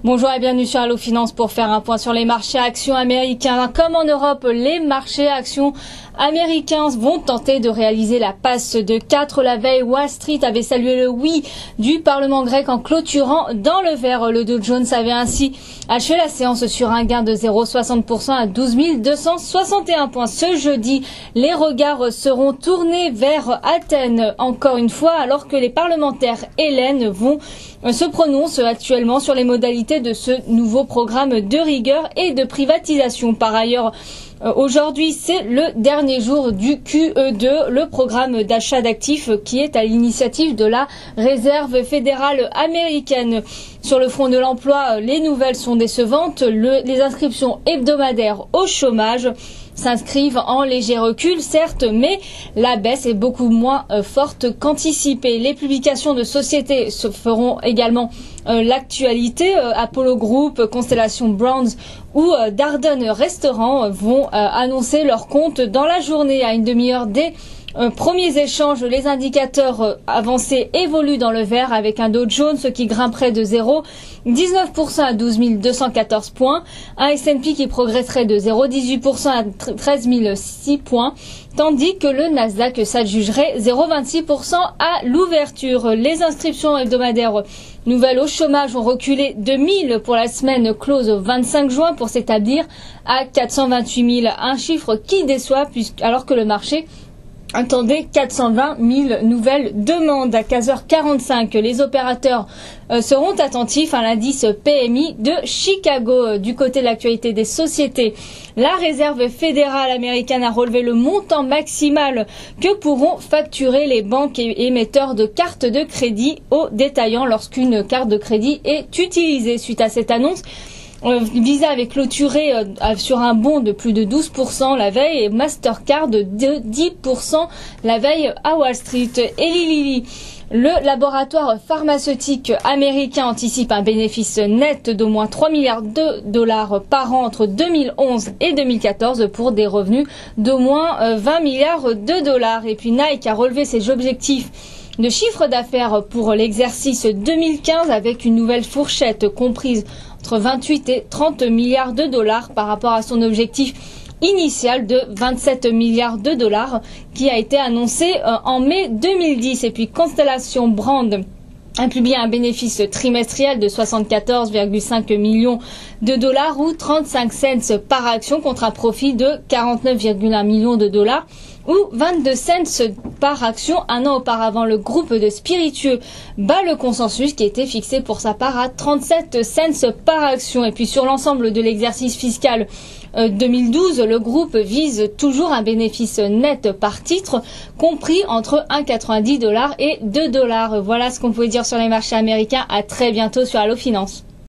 Bonjour et bienvenue sur Allo Finance pour faire un point sur les marchés actions américains. Comme en Europe, les marchés actions américains vont tenter de réaliser la passe de 4 la veille. Wall Street avait salué le oui du Parlement grec en clôturant dans le vert. Le Dow Jones avait ainsi achevé la séance sur un gain de 0,60% à 12 261 points. Ce jeudi, les regards seront tournés vers Athènes encore une fois alors que les parlementaires hellènes se prononcent actuellement sur les modalités de ce nouveau programme de rigueur et de privatisation. Par ailleurs, aujourd'hui, c'est le dernier jour du QE2, le programme d'achat d'actifs qui est à l'initiative de la Réserve fédérale américaine. Sur le front de l'emploi, les nouvelles sont décevantes. Les inscriptions hebdomadaires au chômage s'inscrivent en léger recul, certes, mais la baisse est beaucoup moins forte qu'anticipée. Les publications de sociétés se feront également l'actualité. Apollo Group, Constellation Brands ou Darden Restaurant vont annoncer leurs comptes dans la journée à une demi-heure des premiers échanges. Les indicateurs avancés évoluent dans le vert avec un Dow Jones qui grimperait de 0,19% à 12 214 points, un S&P qui progresserait de 0,18% à 13 006 points, tandis que le Nasdaq s'adjugerait 0,26% à l'ouverture. Les inscriptions hebdomadaires nouvelles au chômage ont reculé de 1000 pour la semaine close au 25 juin pour s'établir à 428 000, un chiffre qui déçoit alors que le marché attendez 420 000 nouvelles demandes. À 15h45, les opérateurs seront attentifs à l'indice PMI de Chicago. Du côté de l'actualité des sociétés, la Réserve fédérale américaine a relevé le montant maximal que pourront facturer les banques et émetteurs de cartes de crédit aux détaillants lorsqu'une carte de crédit est utilisée. Suite à cette annonce, Visa avait clôturé sur un bond de plus de 12% la veille et Mastercard de 10% la veille à Wall Street. Eli Lilly, le laboratoire pharmaceutique américain, anticipe un bénéfice net d'au moins 3 milliards de dollars par an entre 2011 et 2014 pour des revenus d'au moins 20 milliards de dollars. Et puis Nike a relevé ses objectifs de chiffre d'affaires pour l'exercice 2015 avec une nouvelle fourchette comprise entre 28 et 30 milliards de dollars par rapport à son objectif initial de 27 milliards de dollars qui a été annoncé en mai 2010. Et puis Constellation Brands a publié un bénéfice trimestriel de 74,5 millions de dollars ou 35 cents par action contre un profit de 49,1 millions de dollars ou 22 cents par action un an auparavant. Le groupe de spiritueux bat le consensus qui était fixé pour sa part à 37 cents par action. Et puis sur l'ensemble de l'exercice fiscal 2012, le groupe vise toujours un bénéfice net par titre compris entre 1,90 $ et 2 $. Voilà ce qu'on pouvait dire sur les marchés américains. À très bientôt sur Allo Finance.